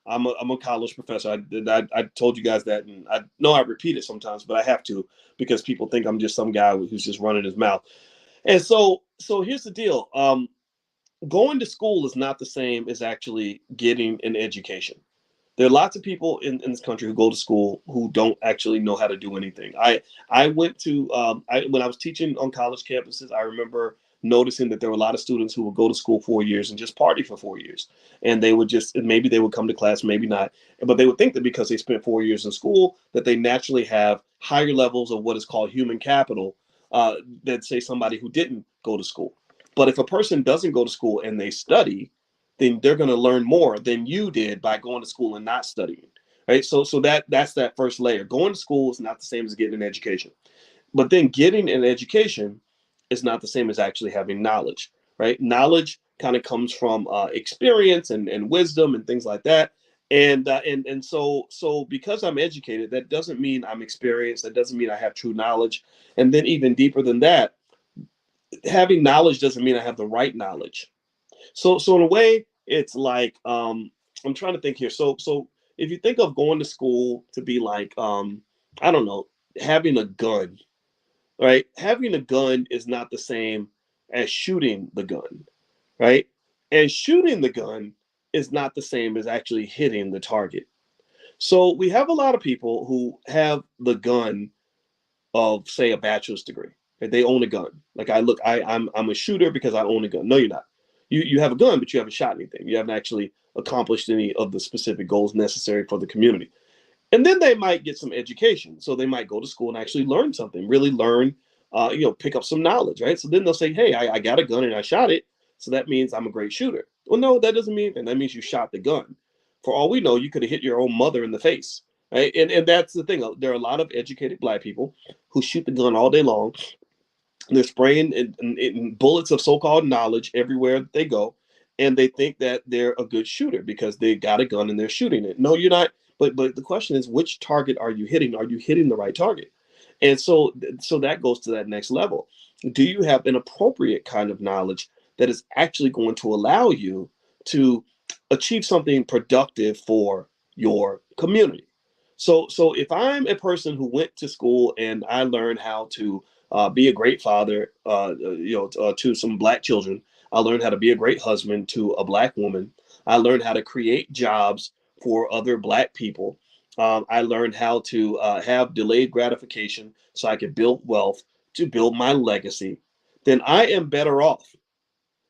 I'm a college professor. I told you guys that, and I know I repeat it sometimes, but I have to because people think I'm just some guy who's just running his mouth. And so here's the deal. Going to school is not the same as actually getting an education. There are lots of people in this country who go to school who don't actually know how to do anything. I went to when I was teaching on college campuses, I remember noticing that there were a lot of students who would go to school 4 years and just party for 4 years, and they would just and maybe they would come to class, maybe not, but they would think that because they spent 4 years in school that they naturally have higher levels of what is called human capital than say somebody who didn't go to school. But if a person doesn't go to school and they study, then they're going to learn more than you did by going to school and not studying. Right. So that's that first layer. Going to school is not the same as getting an education. But then getting an education is not the same as actually having knowledge. Right. Knowledge kind of comes from experience and wisdom and things like that. And so because I'm educated, that doesn't mean I'm experienced. That doesn't mean I have true knowledge. And then even deeper than that, having knowledge doesn't mean I have the right knowledge. So in a way, it's like I'm trying to think here. So if you think of going to school to be like I don't know, having a gun, right? Having a gun is not the same as shooting the gun, right? And shooting the gun is not the same as actually hitting the target. So we have a lot of people who have the gun of say a bachelor's degree. Right? They own a gun. Like I'm a shooter because I own a gun. No, you're not. You have a gun, but you haven't shot anything. You haven't actually accomplished any of the specific goals necessary for the community. And then they might get some education. So they might go to school and actually learn something, really learn, pick up some knowledge, right? So then they'll say, hey, I got a gun and I shot it. So that means I'm a great shooter. Well, no, that doesn't mean, and that means you shot the gun. For all we know, you could have hit your own mother in the face, right? And that's the thing. There are a lot of educated black people who shoot the gun all day long. They're spraying in bullets of so-called knowledge everywhere that they go, and they think that they're a good shooter because they got a gun and they're shooting it. No, you're not. But the question is, which target are you hitting? Are you hitting the right target? And so that goes to that next level. Do you have an appropriate kind of knowledge that is actually going to allow you to achieve something productive for your community? So if I'm a person who went to school and I learned how to be a great father, to some black children. I learned how to be a great husband to a black woman. I learned how to create jobs for other black people. I learned how to have delayed gratification so I could build wealth to build my legacy. Then I am better off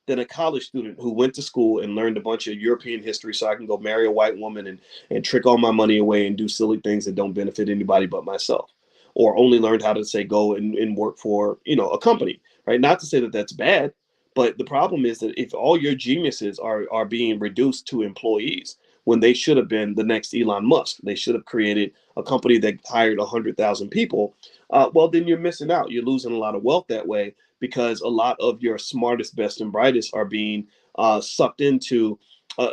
than a college student who went to school and learned a bunch of European history so I can go marry a white woman and trick all my money away and do silly things that don't benefit anybody but myself. Or only learned how to say go and work for, a company, right? Not to say that that's bad, but the problem is that if all your geniuses are being reduced to employees when they should have been the next Elon Musk, they should have created a company that hired 100,000 people. Well, then you're missing out. You're losing a lot of wealth that way because a lot of your smartest, best, and brightest are being sucked into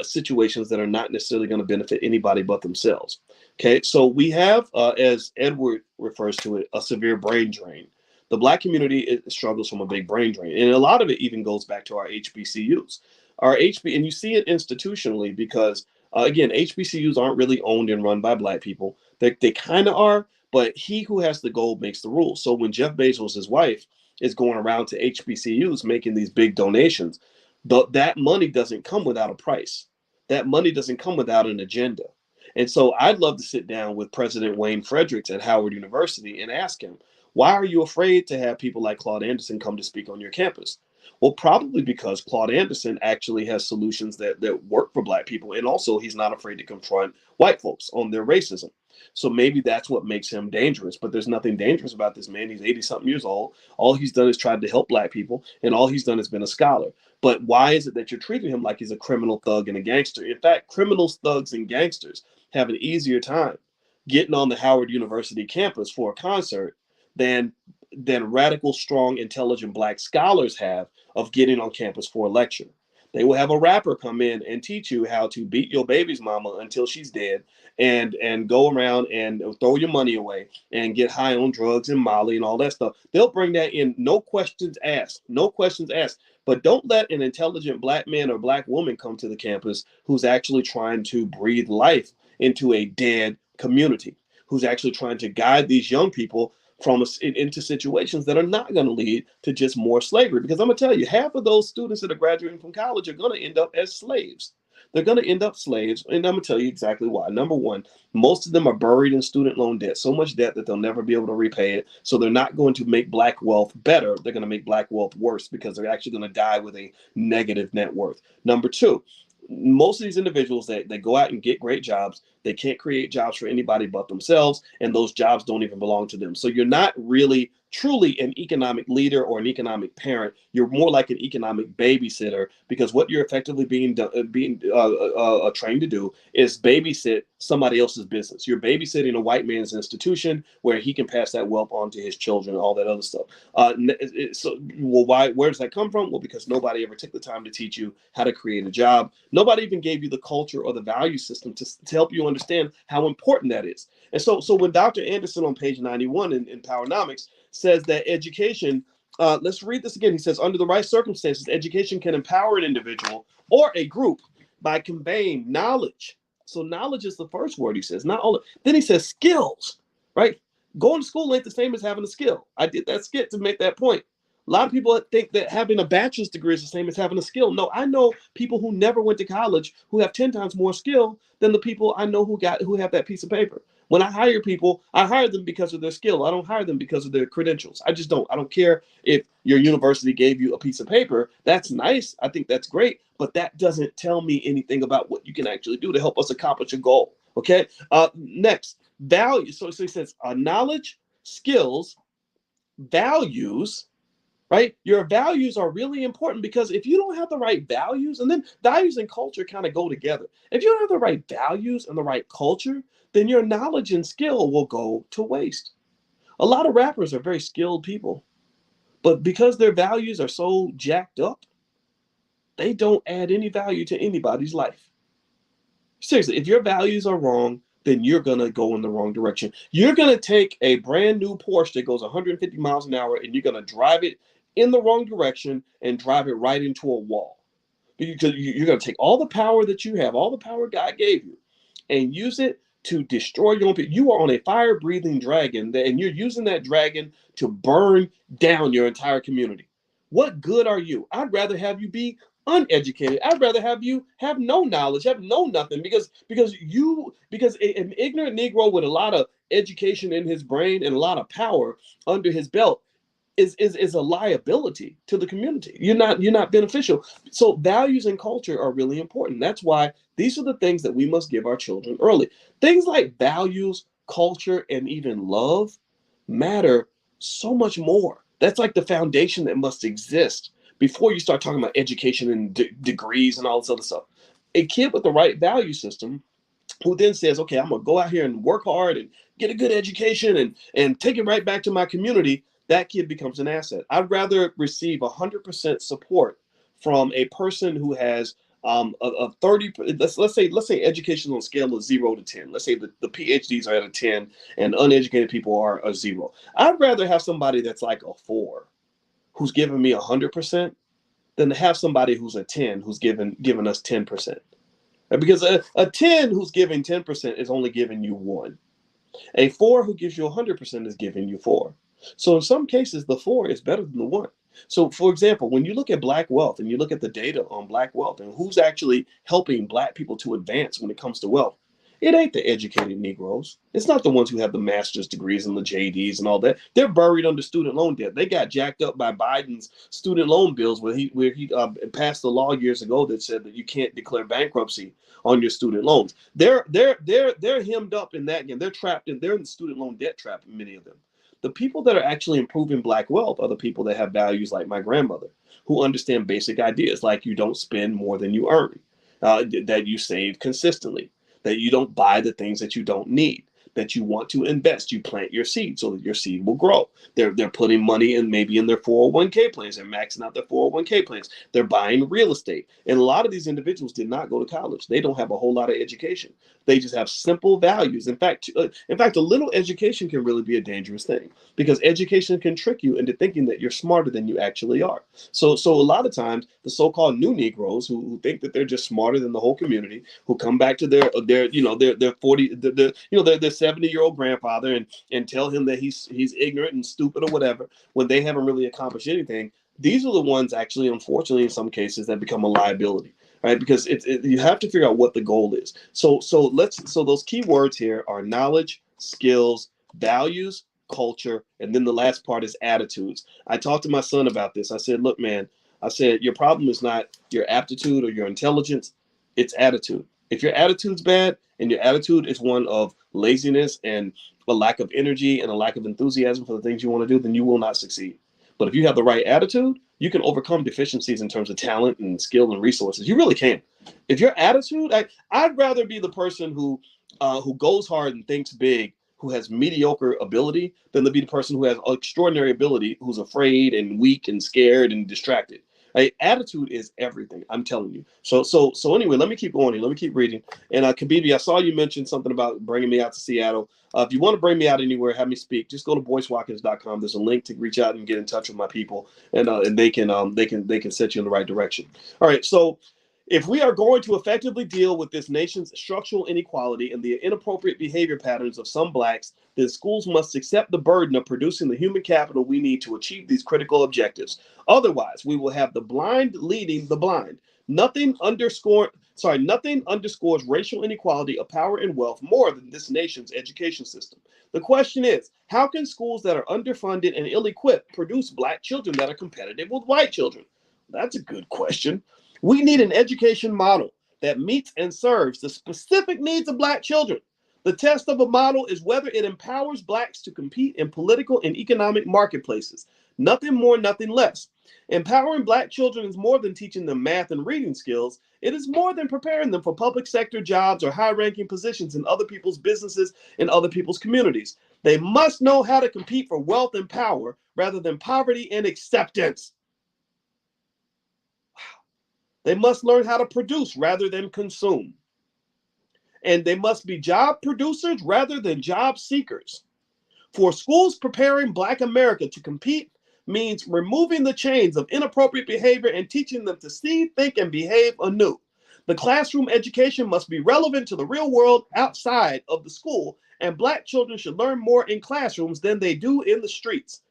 situations that are not necessarily going to benefit anybody but themselves. Okay, so we have, as Edward refers to it, a severe brain drain. The black community struggles from a big brain drain, and a lot of it even goes back to our HBCUs. And you see it institutionally because, again, HBCUs aren't really owned and run by black people. They kind of are, but he who has the gold makes the rules. So when Jeff Bezos' wife is going around to HBCUs making these big donations, that money doesn't come without a price. That money doesn't come without an agenda. And so I'd love to sit down with President Wayne Fredericks at Howard University and ask him, why are you afraid to have people like Claud Anderson come to speak on your campus? Well, probably because Claud Anderson actually has solutions that work for black people. And also he's not afraid to confront white folks on their racism. So maybe that's what makes him dangerous. But there's nothing dangerous about this man. He's 80 something years old. All he's done is tried to help black people. And all he's done is been a scholar. But why is it that you're treating him like he's a criminal thug and a gangster? In fact, criminals, thugs, and gangsters have an easier time getting on the Howard University campus for a concert than radical, strong, intelligent black scholars have of getting on campus for a lecture. They will have a rapper come in and teach you how to beat your baby's mama until she's dead and go around and throw your money away and get high on drugs and Molly and all that stuff. They'll bring that in, no questions asked. No questions asked. But don't let an intelligent black man or black woman come to the campus who's actually trying to breathe life into a dead community, who's actually trying to guide these young people into situations that are not going to lead to just more slavery. Because I'm going to tell you, half of those students that are graduating from college are going to end up as slaves. They're going to end up slaves, and I'm going to tell you exactly why. Number one, most of them are buried in student loan debt, so much debt that they'll never be able to repay it. So they're not going to make black wealth better. They're going to make black wealth worse because they're actually going to die with a negative net worth. Number two, most of these individuals they go out and get great jobs, they can't create jobs for anybody but themselves, and those jobs don't even belong to them. So you're not really truly an economic leader or an economic parent. You're more like an economic babysitter, because what you're effectively being trained to do is babysit somebody else's business. You're babysitting a white man's institution where he can pass that wealth on to his children and all that other stuff. Where does that come from? Well, because nobody ever took the time to teach you how to create a job. Nobody even gave you the culture or the value system to help you understand how important that is. And so when Dr. Anderson on page 91 in Powernomics says that education, let's read this again. He says, under the right circumstances, education can empower an individual or a group by conveying knowledge. So knowledge is the first word he says, not all. Then he says skills, right? Going to school ain't the same as having a skill. I did that skit to make that point. A lot of people think that having a bachelor's degree is the same as having a skill. No, I know people who never went to college who have 10 times more skill than the people I know who have that piece of paper. When I hire people, I hire them because of their skill. I don't hire them because of their credentials. I just don't. I don't care if your university gave you a piece of paper. That's nice. I think that's great. But that doesn't tell me anything about what you can actually do to help us accomplish a goal. Okay. Next, value. So he says knowledge, skills, values. Right? Your values are really important, because if you don't have the right values, and then values and culture kind of go together. If you don't have the right values and the right culture, then your knowledge and skill will go to waste. A lot of rappers are very skilled people, but because their values are so jacked up, they don't add any value to anybody's life. Seriously, if your values are wrong, then you're going to go in the wrong direction. You're going to take a brand new Porsche that goes 150 miles an hour and you're going to drive it in the wrong direction and drive it right into a wall. Because you're going to take all the power that you have, all the power God gave you, and use it to destroy your own people. You are on a fire-breathing dragon, and you're using that dragon to burn down your entire community. What good are you? I'd rather have you be uneducated. I'd rather have you have no knowledge, have no nothing, because an ignorant Negro with a lot of education in his brain and a lot of power under his belt is a liability to the community. You're not beneficial. So values and culture are really important. That's why these are the things that we must give our children early. Things like values, culture, and even love matter so much more. That's like the foundation that must exist before you start talking about education and degrees and all this other stuff. A kid with the right value system who then says, okay, I'm gonna go out here and work hard and get a good education and take it right back to my community, that kid becomes an asset. I'd rather receive 100% support from a person who has a 30. Let's say education on a scale of 0 to 10. Let's say the PhDs are at a 10 and uneducated people are a 0. I'd rather have somebody that's like a 4, who's giving me 100%, than to have somebody who's a 10 who's giving us 10%. Because a 10 who's giving 10% is only giving you 1. A 4 who gives you 100% is giving you 4. So in some cases, the 4 is better than the 1. So for example, when you look at black wealth and you look at the data on black wealth and who's actually helping black people to advance when it comes to wealth, it ain't the educated Negroes. It's not the ones who have the master's degrees and the JDs and all that. They're buried under student loan debt. They got jacked up by Biden's student loan bills where he passed the law years ago that said that you can't declare bankruptcy on your student loans. They're hemmed up in that again. They're in the student loan debt trap, many of them. The people that are actually improving black wealth are the people that have values like my grandmother, who understand basic ideas like you don't spend more than you earn, that you save consistently, that you don't buy the things that you don't need, that you want to invest. You plant your seed so that your seed will grow. They're putting money in, maybe in their 401k plans. They're maxing out their 401k plans. They're buying real estate. And a lot of these individuals did not go to college. They don't have a whole lot of education. They just have simple values. In fact, a little education can really be a dangerous thing, because education can trick you into thinking that you're smarter than you actually are. So a lot of times, the so-called new Negroes who think that they're just smarter than the whole community, who come back to their 40 their 70-year-old grandfather and tell him that he's ignorant and stupid or whatever, when they haven't really accomplished anything. These are the ones, actually, unfortunately, in some cases, that become a liability, right? Because you have to figure out what the goal is. So those key words here are knowledge, skills, values, culture, and then the last part is attitudes. I talked to my son about this. I said, look, man, I said, your problem is not your aptitude or your intelligence, it's attitude. If your attitude's bad, and your attitude is one of laziness and a lack of energy and a lack of enthusiasm for the things you want to do, then you will not succeed. But if you have the right attitude, you can overcome deficiencies in terms of talent and skill and resources. You really can. If your attitude, I'd rather be the person who goes hard and thinks big, who has mediocre ability, than to be the person who has extraordinary ability, who's afraid and weak and scared and distracted. Right? Attitude is everything. I'm telling you. So anyway, let me keep going here. Let me keep reading. And Kabibi, I saw you mention something about bringing me out to Seattle. If you want to bring me out anywhere, have me speak, just go to boycewatkins.com. There's a link to reach out and get in touch with my people, and they can set you in the right direction. All right. So if we are going to effectively deal with this nation's structural inequality and the inappropriate behavior patterns of some blacks, then schools must accept the burden of producing the human capital we need to achieve these critical objectives. Otherwise, we will have the blind leading the blind. Nothing underscores racial inequality of power and wealth more than this nation's education system. The question is, how can schools that are underfunded and ill-equipped produce black children that are competitive with white children? That's a good question. We need an education model that meets and serves the specific needs of black children. The test of a model is whether it empowers blacks to compete in political and economic marketplaces. Nothing more, nothing less. Empowering black children is more than teaching them math and reading skills. It is more than preparing them for public sector jobs or high-ranking positions in other people's businesses and other people's communities. They must know how to compete for wealth and power rather than poverty and acceptance. They must learn how to produce rather than consume. And they must be job producers rather than job seekers. For schools preparing Black America to compete means removing the chains of inappropriate behavior and teaching them to see, think, and behave anew. The classroom education must be relevant to the real world outside of the school, and Black children should learn more in classrooms than they do in the streets.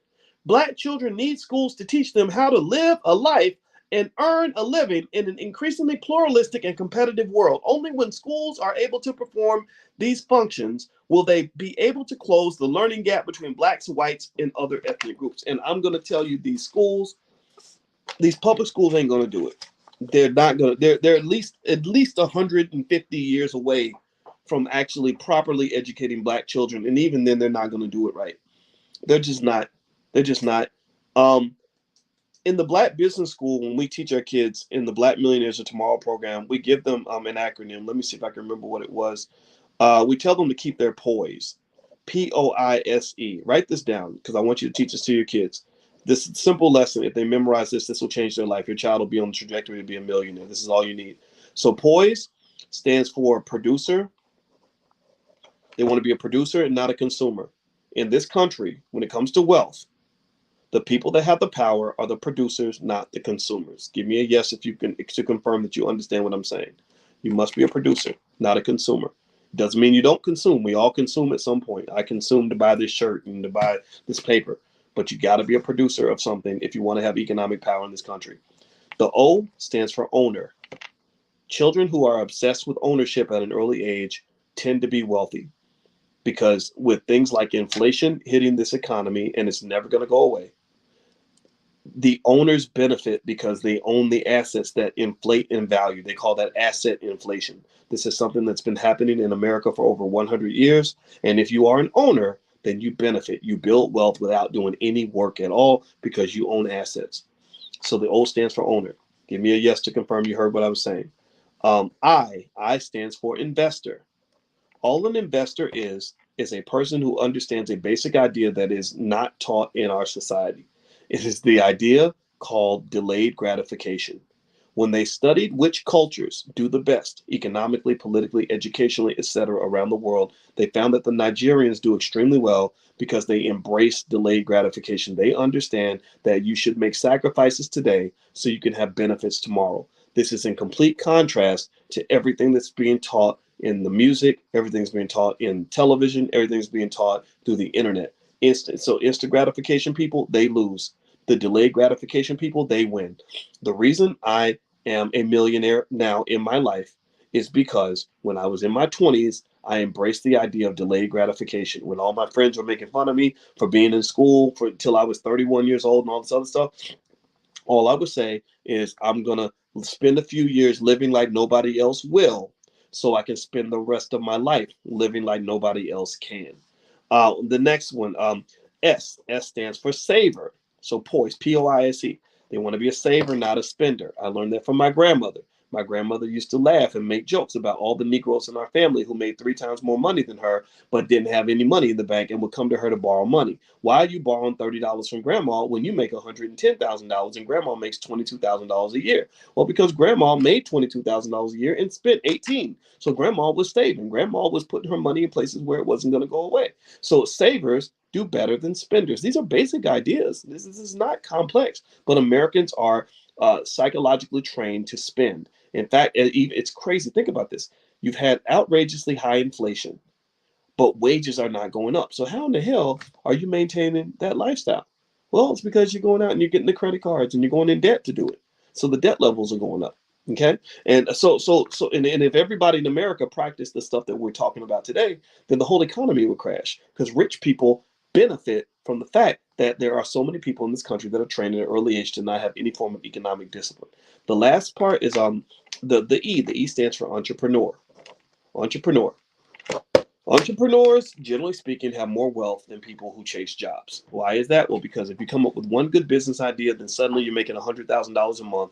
Black children need schools to teach them how to live a life and earn a living in an increasingly pluralistic and competitive world. Only when schools are able to perform these functions will they be able to close the learning gap between blacks, whites, and other ethnic groups. And I'm going to tell you, these public schools ain't going to do it. They're not going to. They're at least 150 years away from actually properly educating black children, and even then, they're not going to do it right. They're just not. They're just not. In the Black Business School, when we teach our kids in the Black Millionaires of Tomorrow program, we give them an acronym. Let me see if I can remember what it was. We tell them to keep their poise. POISE. Write this down, because I want you to teach this to your kids. This simple lesson, if they memorize this will change their life. Your child will be on the trajectory to be a millionaire. This is all you need. So poise stands for producer. They want to be a producer and not a consumer. In this country, when it comes to wealth, the people that have the power are the producers, not the consumers. Give me a yes if you can, to confirm that you understand what I'm saying. You must be a producer, not a consumer. Doesn't mean you don't consume. We all consume at some point. I consume to buy this shirt and to buy this paper. But you got to be a producer of something if you want to have economic power in this country. The O stands for owner. Children who are obsessed with ownership at an early age tend to be wealthy, because with things like inflation hitting this economy, and it's never going to go away, the owners benefit because they own the assets that inflate in value. They call that asset inflation. This is something that's been happening in America for over 100 years. And if you are an owner, then you benefit. You build wealth without doing any work at all because you own assets. So the O stands for owner. Give me a yes to confirm you heard what I was saying. I stands for investor. All an investor is is a person who understands a basic idea that is not taught in our society. It is the idea called delayed gratification. When they studied which cultures do the best economically, politically, educationally, etc., around the world, they found that the Nigerians do extremely well because they embrace delayed gratification. They understand that you should make sacrifices today so you can have benefits tomorrow. This is in complete contrast to everything that's being taught in the music, everything's being taught in television, everything's being taught through the internet. Instant gratification people, they lose. The delayed gratification people, they win. The reason I am a millionaire now in my life is because when I was in my 20s, I embraced the idea of delayed gratification. When all my friends were making fun of me for being in school for until I was 31 years old and all this other stuff, all I would say is I'm going to spend a few years living like nobody else will so I can spend the rest of my life living like nobody else can. The next one, S stands for saver. So Poise, Poise. They want to be a saver, not a spender. I learned that from my grandmother. My grandmother used to laugh and make jokes about all the Negroes in our family who made 3 times more money than her, but didn't have any money in the bank and would come to her to borrow money. Why are you borrowing $30 from grandma when you make $110,000 and grandma makes $22,000 a year? Well, because grandma made $22,000 a year and spent 18. So grandma was saving. Grandma was putting her money in places where it wasn't going to go away. So savers do better than spenders. These are basic ideas. This is not complex, but Americans are psychologically trained to spend. In fact, it's crazy. Think about this. You've had outrageously high inflation, but wages are not going up. So how in the hell are you maintaining that lifestyle? Well, it's because you're going out and you're getting the credit cards and you're going in debt to do it. So the debt levels are going up. Okay. And and if everybody in America practiced the stuff that we're talking about today, then the whole economy would crash because rich people benefit from the fact that there are so many people in this country that are trained at an early age to not have any form of economic discipline. The last part is the E. The E stands for entrepreneur. Entrepreneur. Entrepreneurs, generally speaking, have more wealth than people who chase jobs. Why is that? Well, because if you come up with one good business idea, then suddenly you're making $100,000 a month,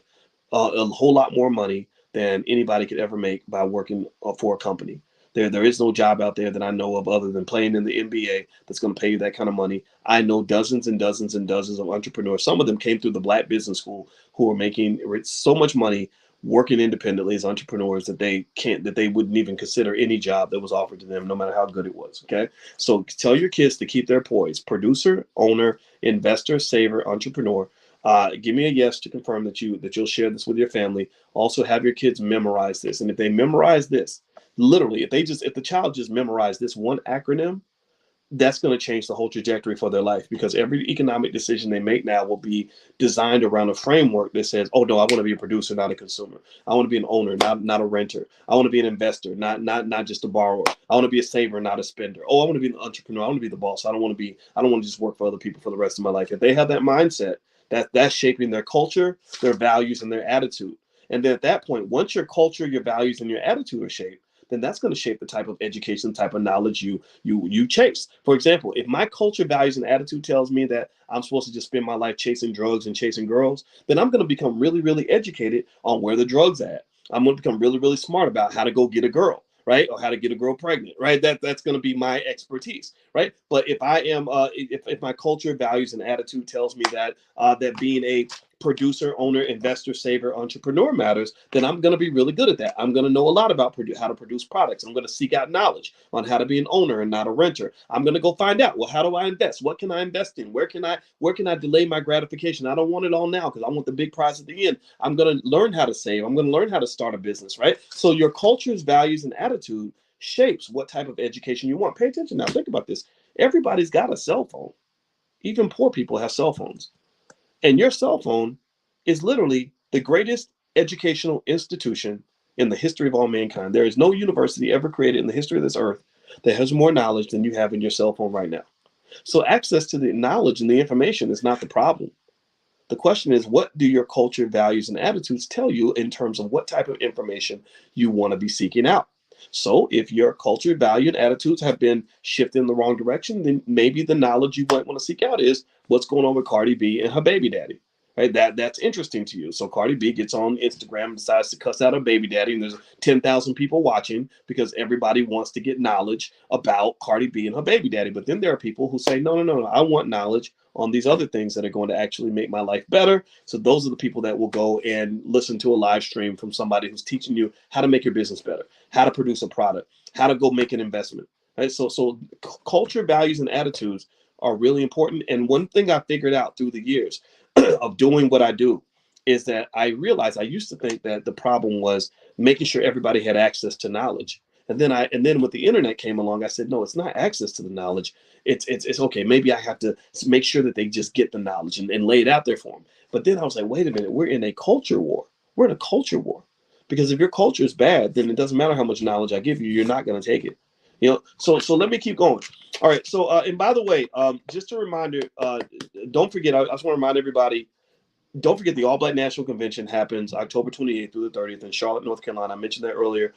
a whole lot more money than anybody could ever make by working for a company. There is no job out there that I know of other than playing in the NBA that's going to pay you that kind of money. I know dozens and dozens and dozens of entrepreneurs. Some of them came through the Black Business School who are making so much money working independently as entrepreneurs that they wouldn't even consider any job that was offered to them, no matter how good it was. Okay, so tell your kids to keep their poise. Producer, owner, investor, saver, entrepreneur. Give me a yes to confirm that you'll share this with your family. Also, have your kids memorize this, and if they memorize this, literally, if the child just memorized this one acronym, that's going to change the whole trajectory for their life because every economic decision they make now will be designed around a framework that says, oh no, I want to be a producer, not a consumer. I want to be an owner, not a renter. I want to be an investor, not just a borrower. I want to be a saver, not a spender. Oh, I want to be an entrepreneur. I want to be the boss. I don't want to just work for other people for the rest of my life. If they have that mindset, that's shaping their culture, their values, and their attitude. And then at that point, once your culture, your values, and your attitude are shaped, then that's going to shape the type of education, type of knowledge you chase. For example, if my culture, values, and attitude tells me that I'm supposed to just spend my life chasing drugs and chasing girls, then I'm going to become really, really educated on where the drugs are at. I'm going to become really, really smart about how to go get a girl, right, or how to get a girl pregnant, right? That's going to be my expertise, right? But if I am, if my culture, values, and attitude tells me that being a producer, owner, investor, saver, entrepreneur matters, then I'm going to be really good at that. I'm going to know a lot about how to produce products. I'm going to seek out knowledge on how to be an owner and not a renter. I'm going to go find out, well, how do I invest? What can I invest in? Where can I delay my gratification? I don't want it all now because I want the big prize at the end. I'm going to learn how to save. I'm going to learn how to start a business, right? So your culture's values and attitude shapes what type of education you want. Pay attention now. Think about this. Everybody's got a cell phone. Even poor people have cell phones. And your cell phone is literally the greatest educational institution in the history of all mankind. There is no university ever created in the history of this earth that has more knowledge than you have in your cell phone right now. So access to the knowledge and the information is not the problem. The question is, what do your culture, values, and attitudes tell you in terms of what type of information you want to be seeking out? So if your culture, value, and attitudes have been shifted in the wrong direction, then maybe the knowledge you might want to seek out is what's going on with Cardi B and her baby daddy. right? That's interesting to you. So Cardi B gets on Instagram and decides to cuss out her baby daddy, and there's 10,000 people watching because everybody wants to get knowledge about Cardi B and her baby daddy. But then there are people who say, no, no, no, no, I want knowledge on these other things that are going to actually make my life better. So those are the people that will go and listen to a live stream from somebody who's teaching you how to make your business better, how to produce a product, how to go make an investment. Right? So culture, values, and attitudes are really important. And one thing I figured out through the years of doing what I do is that I realized I used to think that the problem was making sure everybody had access to knowledge. And then when the internet came along, I said, no, it's not access to the knowledge. It's okay. Maybe I have to make sure that they just get the knowledge and lay it out there for them. But then I was like, wait a minute, we're in a culture war. We're in a culture war. Because if your culture is bad, then it doesn't matter how much knowledge I give you, you're not going to take it. So let me keep going. All right. So and by the way, just a reminder, don't forget, I just want to remind everybody, don't forget the All Black National Convention happens October 28th through the 30th in Charlotte, North Carolina. I mentioned that earlier.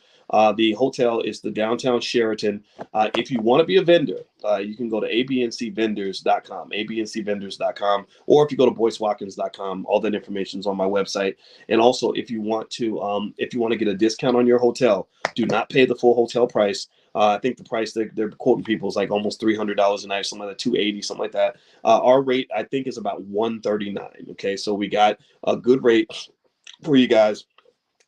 The hotel is the downtown Sheraton. If you want to be a vendor, you can go to abncvendors.com, abncvendors.com, or if you go to boycewatkins.com, all that information is on my website. And also, if you want to get a discount on your hotel, do not pay the full hotel price. I think the price they're quoting people is like almost $300 a night, something like that, 280, something like that. Our rate, I think, is about 139. Okay, so we got a good rate for you guys.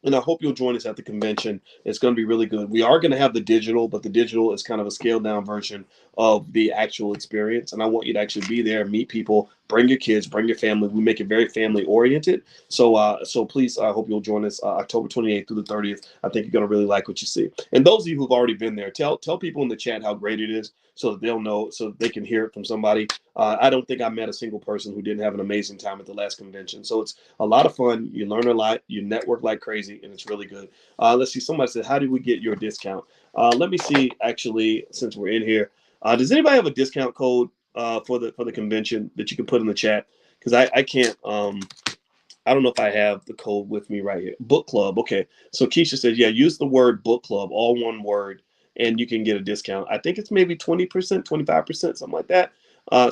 And I hope you'll join us at the convention. It's going to be really good. We are going to have the digital, but the digital is kind of a scaled down version of the actual experience. And I want you to actually be there, meet people, bring your kids, bring your family. We make it very family oriented. So please, I hope you'll join us October 28th through the 30th. I think you're going to really like what you see. And those of you who've already been there, tell people in the chat how great it is so that they'll know, so that they can hear it from somebody. I don't think I met a single person who didn't have an amazing time at the last convention. So it's a lot of fun. You learn a lot. You network like crazy, and it's really good. Let's see. Somebody said, "How do we get your discount?" Let me see. Actually, since we're in here, does anybody have a discount code for the convention that you can put in the chat? Because I can't. I don't know if I have the code with me right here. Book club. Okay. So Keisha says, yeah, use the word book club, all one word, and you can get a discount. I think it's maybe 20%, 25%, something like that.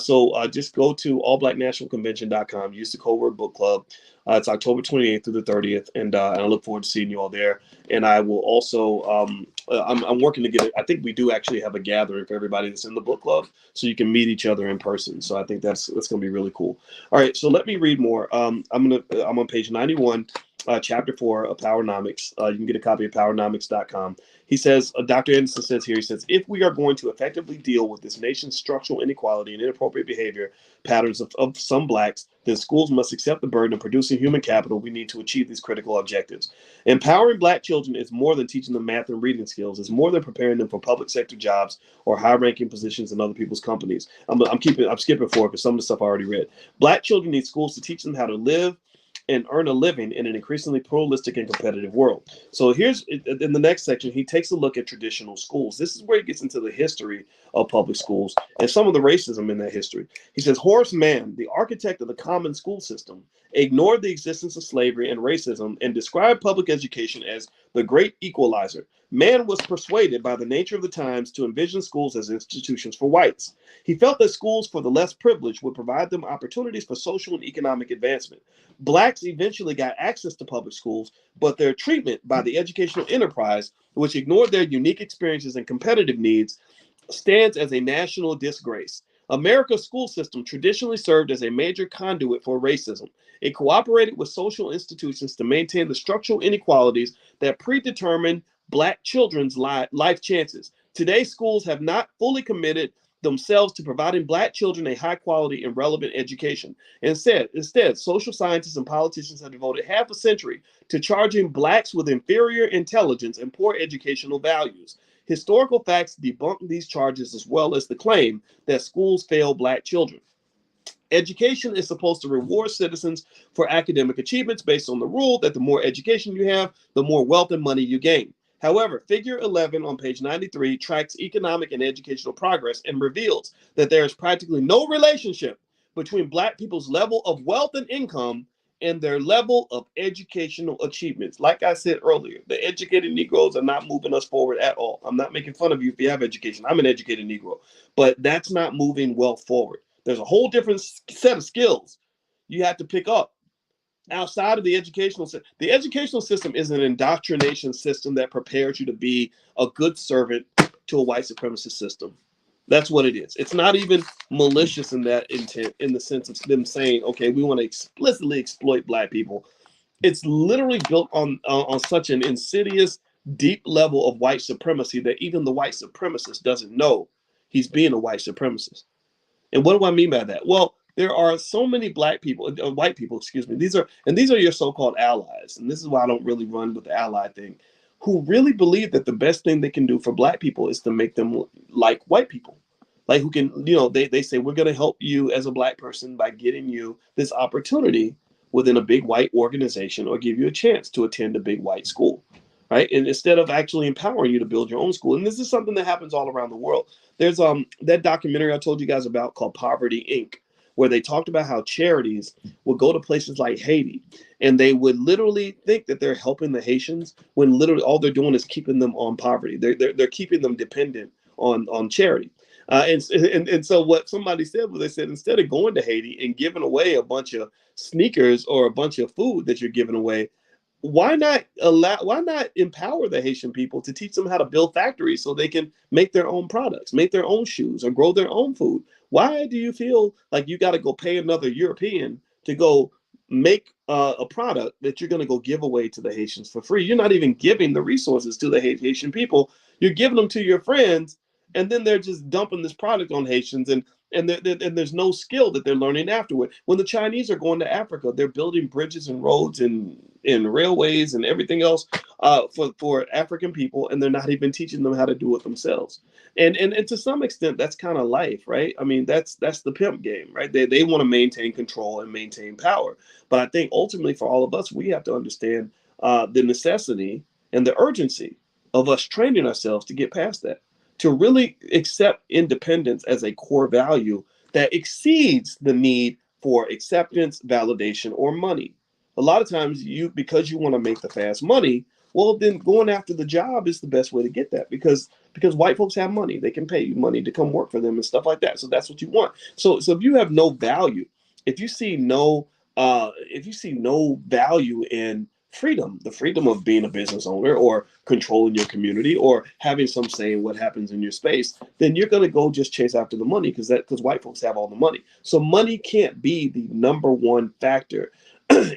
So just go to allblacknationalconvention.com. Use the code word book club. It's October 28th through the 30th, and I look forward to seeing you all there. And I will also, I'm working to get it. I think we do actually have a gathering for everybody that's in the book club, so you can meet each other in person. So I think that's going to be really cool. All right, so let me read more. I'm on page 91, chapter 4 of Powernomics. You can get a copy of Powernomics.com. He says, Dr. Anderson says here, he says, if we are going to effectively deal with this nation's structural inequality and inappropriate behavior patterns of some blacks, then schools must accept the burden of producing human capital we need to achieve these critical objectives. Empowering black children is more than teaching them math and reading skills. It's more than preparing them for public sector jobs or high-ranking positions in other people's companies. I'm skipping forward because some of the stuff I already read. Black children need schools to teach them how to live and earn a living in an increasingly pluralistic and competitive world. So here's, in the next section, he takes a look at traditional schools. This is where he gets into the history of public schools and some of the racism in that history. He says, Horace Mann, the architect of the common school system, ignored the existence of slavery and racism and described public education as the great equalizer. Mann was persuaded by the nature of the times to envision schools as institutions for whites. He felt that schools for the less privileged would provide them opportunities for social and economic advancement. Blacks eventually got access to public schools, but their treatment by the educational enterprise, which ignored their unique experiences and competitive needs, stands as a national disgrace. America's school system traditionally served as a major conduit for racism. It cooperated with social institutions to maintain the structural inequalities that predetermined black children's life chances. Today, schools have not fully committed themselves to providing black children a high quality and relevant education. Instead, social scientists and politicians have devoted half a century to charging blacks with inferior intelligence and poor educational values. Historical facts debunk these charges as well as the claim that schools fail black children. Education is supposed to reward citizens for academic achievements based on the rule that the more education you have, the more wealth and money you gain. However, figure 11 on page 93 tracks economic and educational progress and reveals that there is practically no relationship between black people's level of wealth and income and their level of educational achievements. Like I said earlier, the educated Negroes are not moving us forward at all. I'm not making fun of you if you have education. I'm an educated Negro, but that's not moving wealth forward. There's a whole different set of skills you have to pick up outside of the educational system. The educational system is an indoctrination system that prepares you to be a good servant to a white supremacist system. That's what it is. It's not even malicious in that intent, in the sense of them saying, okay, we want to explicitly exploit black people. It's literally built on such an insidious, deep level of white supremacy that even the white supremacist doesn't know he's being a white supremacist. And what do I mean by that? Well, there are so many black people, white people, excuse me. These are your so-called allies, and this is why I don't really run with the ally thing, who really believe that the best thing they can do for black people is to make them like white people. Like who can, they say we're going to help you as a black person by getting you this opportunity within a big white organization or give you a chance to attend a big white school, right? And instead of actually empowering you to build your own school. And this is something that happens all around the world. There's that documentary I told you guys about called Poverty Inc., where they talked about how charities would go to places like Haiti and they would literally think that they're helping the Haitians when literally all they're doing is keeping them on poverty. They're keeping them dependent on charity. And so what somebody said was, they said, instead of going to Haiti and giving away a bunch of sneakers or a bunch of food that you're giving away, why not empower the Haitian people to teach them how to build factories so they can make their own products, make their own shoes, or grow their own food? Why do you feel like you got to go pay another European to go make a product that you're going to go give away to the Haitians for free? You're not even giving the resources to the Haitian people. You're giving them to your friends, and then they're just dumping this product on Haitians, and there's no skill that they're learning afterward. When the Chinese are going to Africa, they're building bridges and roads and railways and everything else for African people, and they're not even teaching them how to do it themselves. And to some extent, that's kind of life, right? I mean, that's the pimp game, right? They want to maintain control and maintain power. But I think ultimately for all of us, we have to understand the necessity and the urgency of us training ourselves to get past that, to really accept independence as a core value that exceeds the need for acceptance, validation, or money. A lot of times, because you want to make the fast money, well, then going after the job is the best way to get that, because white folks have money, they can pay you money to come work for them and stuff like that. So that's what you want. So if you have no value, if you see no value in freedom, the freedom of being a business owner or controlling your community or having some say in what happens in your space, then you're going to go just chase after the money because white folks have all the money. So money can't be the number one factor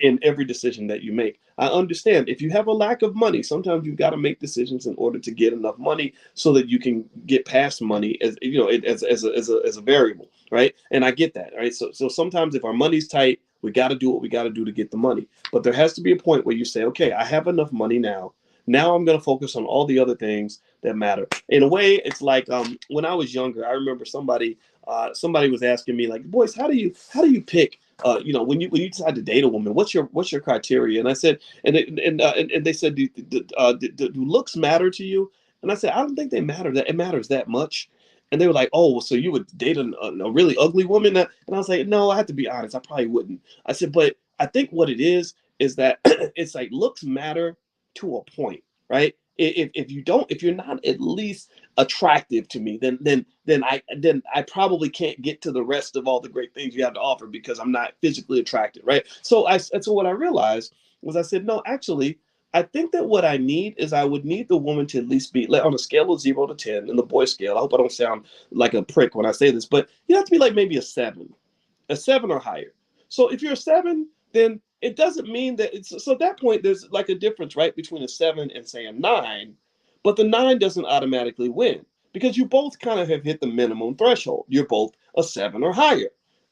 in every decision that you make. I understand if you have a lack of money, sometimes you've got to make decisions in order to get enough money so that you can get past money as as a variable, right? And I get that, right? So sometimes if our money's tight, we got to do what we got to do to get the money. But there has to be a point where you say, okay, I have enough money now. Now I'm going to focus on all the other things that matter. In a way, it's like when I was younger, I remember somebody was asking me, like, Boyce, how do you pick? When you decide to date a woman, what's your criteria? And I said, and they said, do looks matter to you? And I said, I don't think they matter. That it matters that much. And they were like, oh, well, so you would date a really ugly woman? And I was like, no, I have to be honest, I probably wouldn't. I said, but I think what it is that it's like looks matter to a point, right? If you're not at least attractive to me, then I probably can't get to the rest of all the great things you have to offer because I'm not physically attracted, right? So what I realized was, I said, no, actually, I think that what I need is, I would need the woman to at least be like on a scale of 0 to 10 in the boy scale. I hope I don't sound like a prick when I say this, but you have to be like maybe a seven or higher. So if you're a 7, then it doesn't mean that it's, so at that point there's like a difference, right, between a 7 and say a 9, but the 9 doesn't automatically win because you both kind of have hit the minimum threshold. You're both a 7 or higher.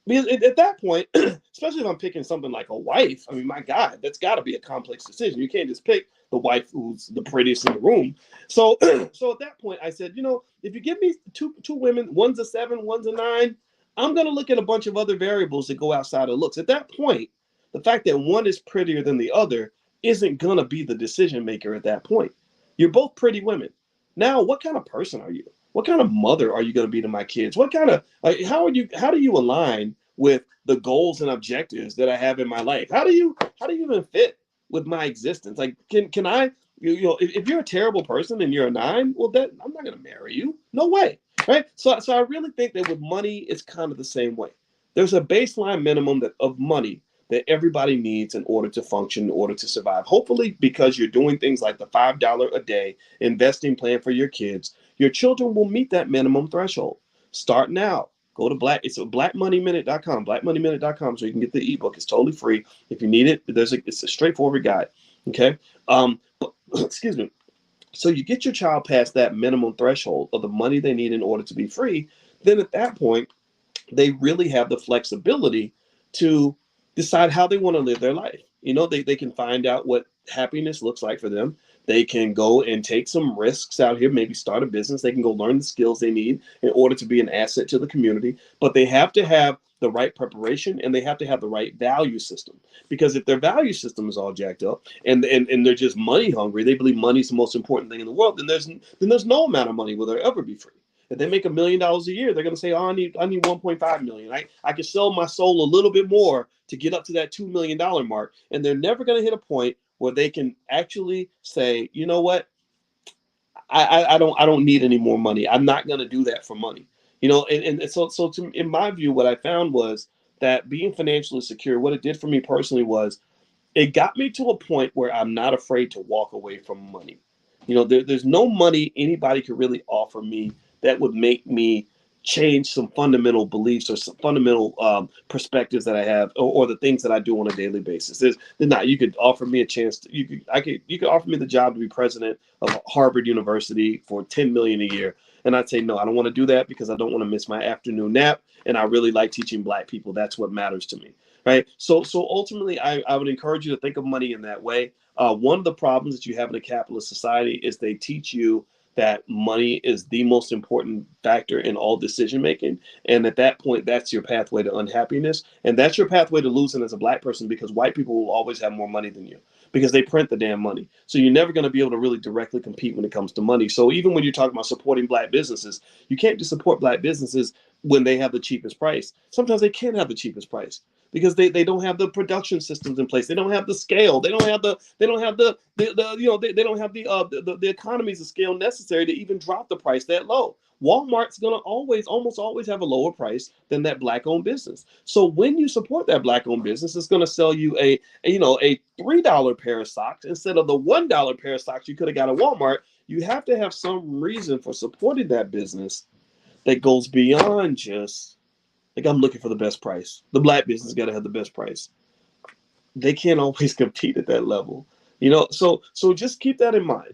Because at that point, especially if I'm picking something like a wife, I mean, my God, that's got to be a complex decision. You can't just pick the wife who's the prettiest in the room. So, so at that point, I said, if you give me two women, one's a 7, one's a 9, I'm going to look at a bunch of other variables that go outside of looks. At that point, the fact that one is prettier than the other isn't going to be the decision maker at that point. You're both pretty women. Now, what kind of person are you? What kind of mother are you going to be to my kids? What kind of, like, how do you align with the goals and objectives that I have in my life? How do you even fit with my existence? Like, can I, if you're a terrible person and you're a 9, well, that I'm not going to marry you. No way. Right. So I really think that with money, it's kind of the same way. There's a baseline minimum of money that everybody needs in order to function, in order to survive. Hopefully, because you're doing things like the $5 a day investing plan for your kids, your children will meet that minimum threshold. Start now. Go to it's blackmoneyminute.com, blackmoneyminute.com, so you can get the ebook. It's totally free. If you need it, it's a straightforward guide. Okay. But, excuse me. So you get your child past that minimum threshold of the money they need in order to be free. Then at that point, they really have the flexibility to decide how they want to live their life. They can find out what happiness looks like for them. They can go and take some risks out here, maybe start a business. They can go learn the skills they need in order to be an asset to the community. But they have to have the right preparation, and they have to have the right value system. Because if their value system is all jacked up and they're just money hungry, they believe money is the most important thing in the world, then there's no amount of money will there ever be free. If they make $1 million a year, they're going to say, "Oh, I need 1.5 million. I can sell my soul a little bit more to get up to that $2 million mark." And they're never going to hit a point where they can actually say, "You know what? I don't need any more money. I'm not going to do that for money." In my view, what I found was that being financially secure, what it did for me personally was it got me to a point where I'm not afraid to walk away from money. There's no money anybody could really offer me that would make me change some fundamental beliefs or some fundamental perspectives that I have, or the things that I do on a daily basis. There's not. You could offer me a chance. You could offer me the job to be president of Harvard University for $10 million a year, and I'd say no. I don't want to do that because I don't want to miss my afternoon nap, and I really like teaching Black people. That's what matters to me. Right. So ultimately, I would encourage you to think of money in that way. One of the problems that you have in a capitalist society is they teach you that money is the most important factor in all decision making. And at that point, that's your pathway to unhappiness. And that's your pathway to losing as a Black person, because white people will always have more money than you because they print the damn money. So you're never going to be able to really directly compete when it comes to money. So even when you're talking about supporting Black businesses, you can't just support Black businesses when they have the cheapest price. Sometimes they can't have the cheapest price because they don't have the production systems in place. They don't have the scale. They don't have the they don't have the economies of scale necessary to even drop the price that low. Walmart's gonna almost always have a lower price than that Black-owned business. So when you support that Black-owned business, it's gonna sell you a $3 pair of socks instead of the $1 pair of socks you could have got at Walmart. You have to have some reason for supporting that business that goes beyond just like, I'm looking for the best price. The Black business got to have the best price. They can't always compete at that level. So just keep that in mind.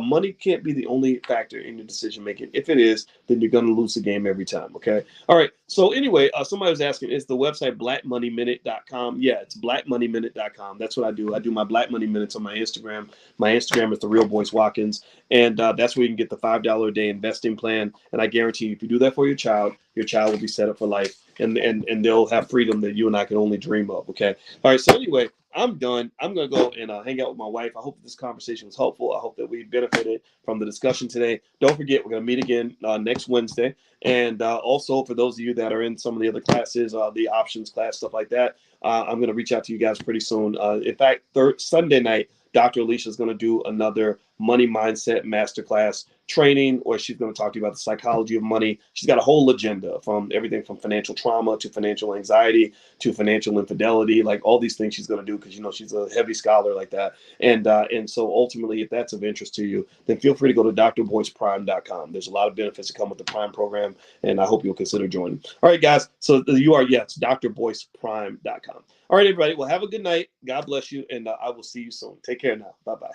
Money can't be the only factor in your decision making. If it is, then you're going to lose the game every time. Okay. All right. So anyway, somebody was asking, is the website blackmoneyminute.com? Yeah, it's blackmoneyminute.com. That's what I do. I do my Black Money Minutes on my Instagram. My Instagram is the real Boyce Watkins, and that's where you can get the $5 a day investing plan. And I guarantee you, if you do that for your child will be set up for life, and they'll have freedom that you and I can only dream of. Okay. All right. So anyway, I'm done. I'm going to go and hang out with my wife. I hope that this conversation was helpful. I hope that we benefited from the discussion today. Don't forget, we're going to meet again next Wednesday. And also, for those of you that are in some of the other classes, the options class, stuff like that, I'm going to reach out to you guys pretty soon. In fact, Sunday night, Dr. Alicia is going to do another money mindset masterclass training, where she's going to talk to you about the psychology of money. She's got a whole agenda, from everything from financial trauma to financial anxiety to financial infidelity, like all these things she's going to do, because she's a heavy scholar like that. And so ultimately, if that's of interest to you, then feel free to go to drboyceprime.com. There's a lot of benefits that come with the Prime program, and I hope you'll consider joining. All right, guys. So the URL, yes, drboyceprime.com. All right, everybody. Well, have a good night. God bless you, and I will see you soon. Take care now. Bye-bye.